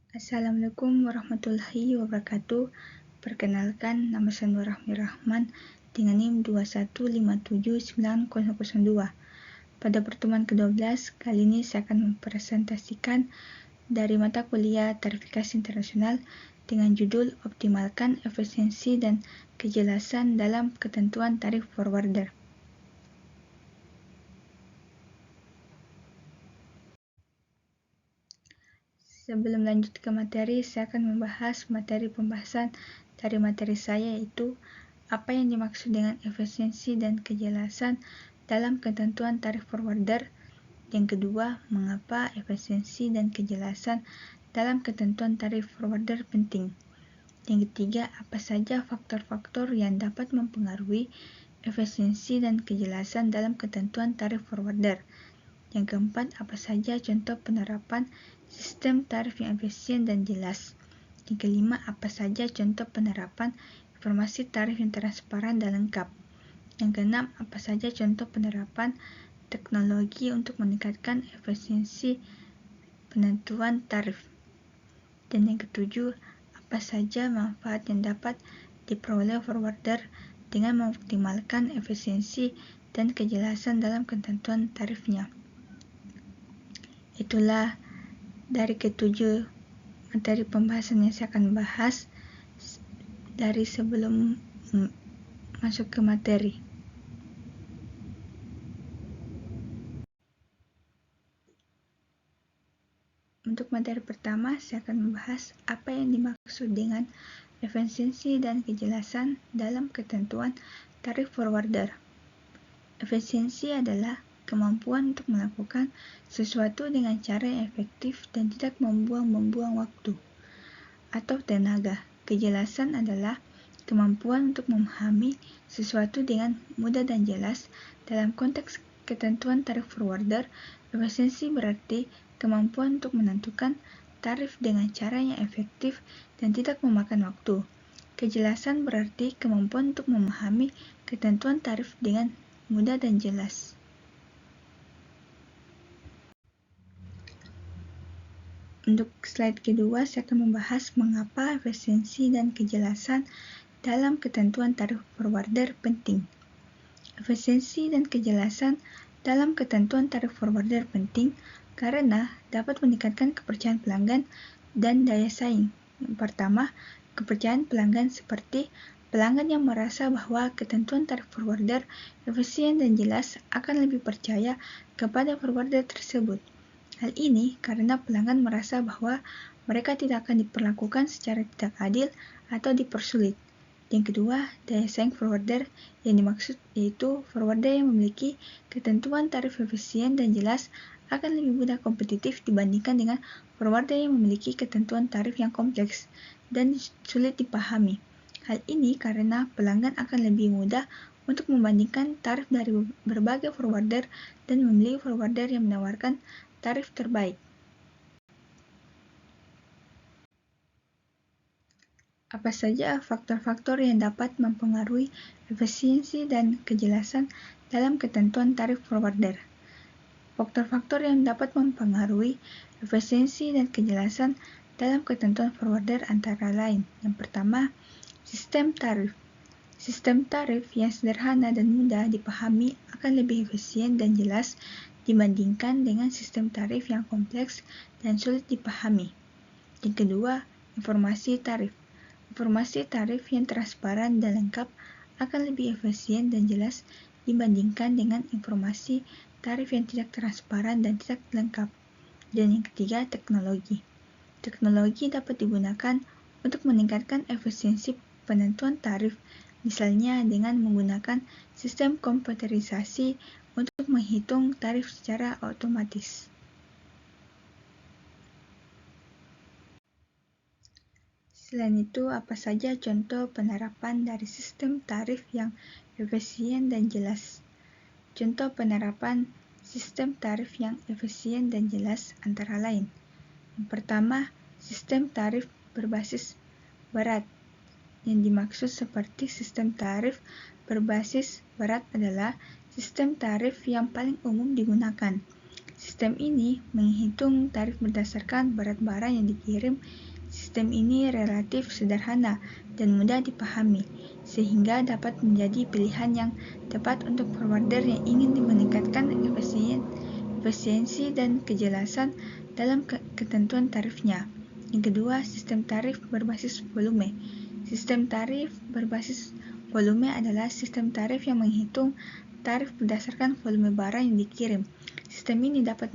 Assalamualaikum warahmatullahi wabarakatuh. Perkenalkan, nama saya Nur Rahmi Rahman dengan NIM 215790002. Pada pertemuan ke-12, kali ini saya akan mempresentasikan dari mata kuliah Tarifikasi Internasional dengan judul Optimalkan Efisiensi dan Kejelasan dalam Ketentuan Tarif Forwarder. Sebelum lanjut ke materi, saya akan membahas materi pembahasan dari materi saya, yaitu apa yang dimaksud dengan efisiensi dan kejelasan dalam ketentuan tarif forwarder. Yang kedua, mengapa efisiensi dan kejelasan dalam ketentuan tarif forwarder penting. Yang ketiga, apa saja faktor-faktor yang dapat mempengaruhi efisiensi dan kejelasan dalam ketentuan tarif forwarder. Yang keempat, apa saja contoh penerapan sistem tarif yang efisien dan jelas. Yang kelima, apa saja contoh penerapan informasi tarif yang transparan dan lengkap. Yang keenam, apa saja contoh penerapan teknologi untuk meningkatkan efisiensi penentuan tarif. Dan yang ketujuh, apa saja manfaat yang dapat diperoleh forwarder dengan mengoptimalkan efisiensi dan kejelasan dalam ketentuan tarifnya. Itulah dari ketujuh materi pembahasan yang saya akan bahas dari sebelum masuk ke materi. Untuk materi pertama, saya akan membahas apa yang dimaksud dengan efisiensi dan kejelasan dalam ketentuan tarif forwarder. Efisiensi adalah kemampuan untuk melakukan sesuatu dengan cara yang efektif dan tidak membuang-membuang waktu atau tenaga. Kejelasan adalah kemampuan untuk memahami sesuatu dengan mudah dan jelas. Dalam konteks ketentuan tarif forwarder, efisiensi berarti kemampuan untuk menentukan tarif dengan cara yang efektif dan tidak memakan waktu. Kejelasan berarti kemampuan untuk memahami ketentuan tarif dengan mudah dan jelas. Untuk slide kedua, saya akan membahas mengapa efisiensi dan kejelasan dalam ketentuan tarif forwarder penting. Efisiensi dan kejelasan dalam ketentuan tarif forwarder penting karena dapat meningkatkan kepercayaan pelanggan dan daya saing. Yang pertama, kepercayaan pelanggan seperti pelanggan yang merasa bahwa ketentuan tarif forwarder efisien dan jelas akan lebih percaya kepada forwarder tersebut. Hal ini karena pelanggan merasa bahwa mereka tidak akan diperlakukan secara tidak adil atau dipersulit. Yang kedua, daya saing forwarder yang dimaksud yaitu forwarder yang memiliki ketentuan tarif efisien dan jelas akan lebih mudah kompetitif dibandingkan dengan forwarder yang memiliki ketentuan tarif yang kompleks dan sulit dipahami. Hal ini karena pelanggan akan lebih mudah untuk membandingkan tarif dari berbagai forwarder dan memilih forwarder yang menawarkan tarif terbaik. Apa saja faktor-faktor yang dapat mempengaruhi efisiensi dan kejelasan dalam ketentuan tarif forwarder? Faktor-faktor yang dapat mempengaruhi efisiensi dan kejelasan dalam ketentuan forwarder antara lain. Yang pertama, sistem tarif. Sistem tarif yang sederhana dan mudah dipahami akan lebih efisien dan jelas dibandingkan dengan sistem tarif yang kompleks dan sulit dipahami. Yang kedua, informasi tarif. Informasi tarif yang transparan dan lengkap akan lebih efisien dan jelas dibandingkan dengan informasi tarif yang tidak transparan dan tidak lengkap. Dan yang ketiga, teknologi. Teknologi dapat digunakan untuk meningkatkan efisiensi penentuan tarif, misalnya dengan menggunakan sistem komputerisasi untuk menghitung tarif secara otomatis. Selain itu, apa saja contoh penerapan dari sistem tarif yang efisien dan jelas? Contoh penerapan sistem tarif yang efisien dan jelas antara lain. Yang pertama, sistem tarif berbasis berat. Yang dimaksud seperti sistem tarif berbasis berat adalah sistem tarif yang paling umum digunakan. Sistem ini menghitung tarif berdasarkan berat barang yang dikirim. Sistem ini relatif sederhana dan mudah dipahami, sehingga dapat menjadi pilihan yang tepat untuk forwarder yang ingin meningkatkan efisiensi dan kejelasan dalam ketentuan tarifnya. Yang kedua, sistem tarif berbasis volume. Sistem tarif berbasis volume adalah sistem tarif yang menghitung tarif berdasarkan volume barang yang dikirim. Sistem ini dapat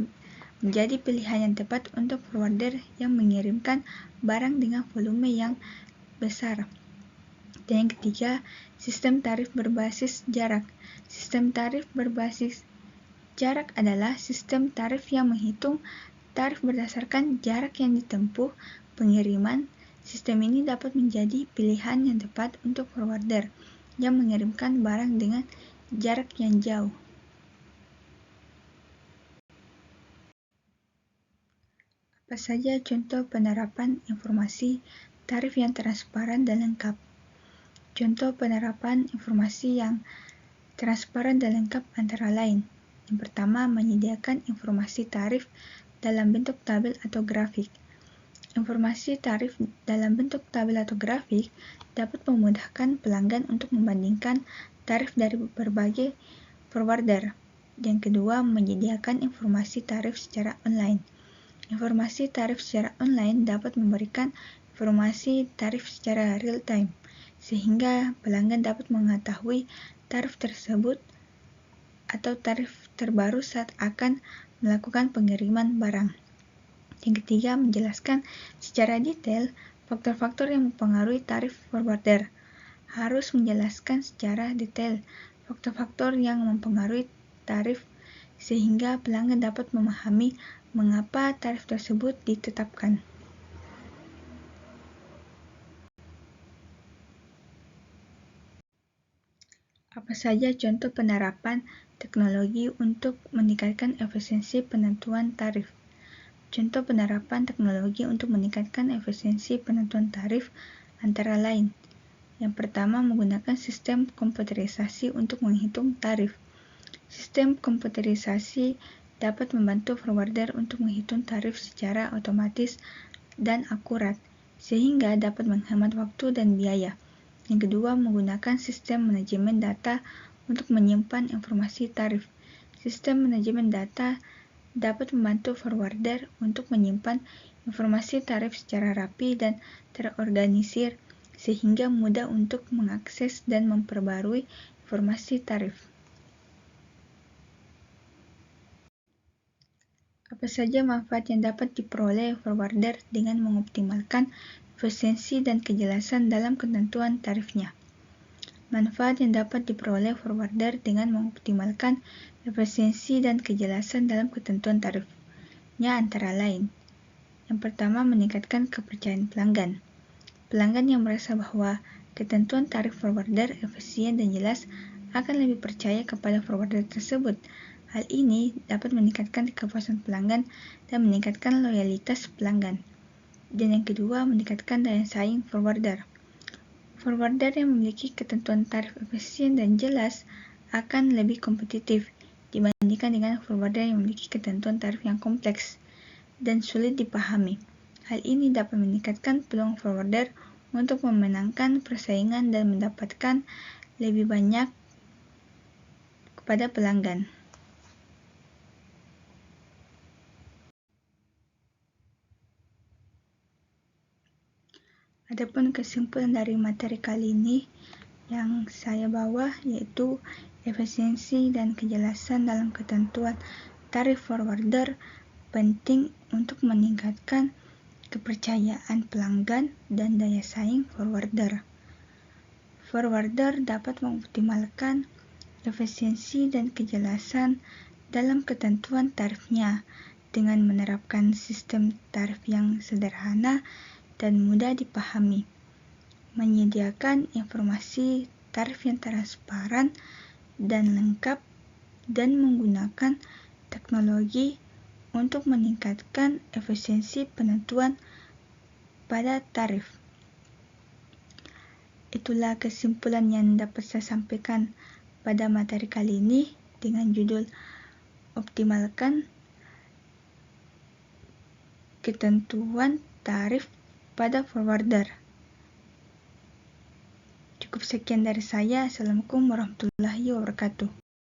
menjadi pilihan yang tepat untuk forwarder yang mengirimkan barang dengan volume yang besar. Dan yang ketiga, sistem tarif berbasis jarak. Sistem tarif berbasis jarak adalah sistem tarif yang menghitung tarif berdasarkan jarak yang ditempuh pengiriman. Sistem ini dapat menjadi pilihan yang tepat untuk forwarder yang mengirimkan barang dengan jarak yang jauh. Apa saja contoh penerapan informasi tarif yang transparan dan lengkap? Contoh penerapan informasi yang transparan dan lengkap antara lain. Yang pertama, menyediakan informasi tarif dalam bentuk tabel atau grafik. Informasi tarif dalam bentuk tabel atau grafik dapat memudahkan pelanggan untuk membandingkan tarif dari berbagai forwarder. Yang kedua, menyediakan informasi tarif secara online. Informasi tarif secara online dapat memberikan informasi tarif secara real-time, sehingga pelanggan dapat mengetahui tarif tersebut atau tarif terbaru saat akan melakukan pengiriman barang. Yang ketiga, menjelaskan secara detail faktor-faktor yang mempengaruhi tarif forwarder. Harus menjelaskan secara detail faktor-faktor yang mempengaruhi tarif sehingga pelanggan dapat memahami mengapa tarif tersebut ditetapkan. Apa saja contoh penerapan teknologi untuk meningkatkan efisiensi penentuan tarif? Contoh penerapan teknologi untuk meningkatkan efisiensi penentuan tarif antara lain. Yang pertama, menggunakan sistem komputerisasi untuk menghitung tarif. Sistem komputerisasi dapat membantu forwarder untuk menghitung tarif secara otomatis dan akurat, sehingga dapat menghemat waktu dan biaya. Yang kedua, menggunakan sistem manajemen data untuk menyimpan informasi tarif. Sistem manajemen data dapat membantu forwarder untuk menyimpan informasi tarif secara rapi dan terorganisir, sehingga mudah untuk mengakses dan memperbarui informasi tarif. Apa saja manfaat yang dapat diperoleh forwarder dengan mengoptimalkan efisiensi dan kejelasan dalam ketentuan tarifnya? Manfaat yang dapat diperoleh forwarder dengan mengoptimalkan efisiensi dan kejelasan dalam ketentuan tarifnya antara lain. Yang pertama, meningkatkan kepercayaan pelanggan. Pelanggan yang merasa bahwa ketentuan tarif forwarder efisien dan jelas akan lebih percaya kepada forwarder tersebut. Hal ini dapat meningkatkan kepuasan pelanggan dan meningkatkan loyalitas pelanggan. Dan yang kedua, meningkatkan daya saing forwarder. Forwarder yang memiliki ketentuan tarif efisien dan jelas akan lebih kompetitif dibandingkan dengan forwarder yang memiliki ketentuan tarif yang kompleks dan sulit dipahami. Hal ini dapat meningkatkan peluang forwarder untuk memenangkan persaingan dan mendapatkan lebih banyak kepada pelanggan. Adapun kesimpulan dari materi kali ini yang saya bawa yaitu efisiensi dan kejelasan dalam ketentuan tarif forwarder penting untuk meningkatkan kepercayaan pelanggan dan daya saing forwarder. Forwarder dapat mengoptimalkan efisiensi dan kejelasan dalam ketentuan tarifnya dengan menerapkan sistem tarif yang sederhana dan mudah dipahami, menyediakan informasi tarif yang transparan dan lengkap, dan menggunakan teknologi untuk meningkatkan efisiensi penentuan pada tarif. Itulah kesimpulan yang dapat saya sampaikan pada materi kali ini dengan judul Optimalkan ketentuan tarif pada forwarder. Cukup sekian dari saya. Assalamualaikum warahmatullahi wabarakatuh.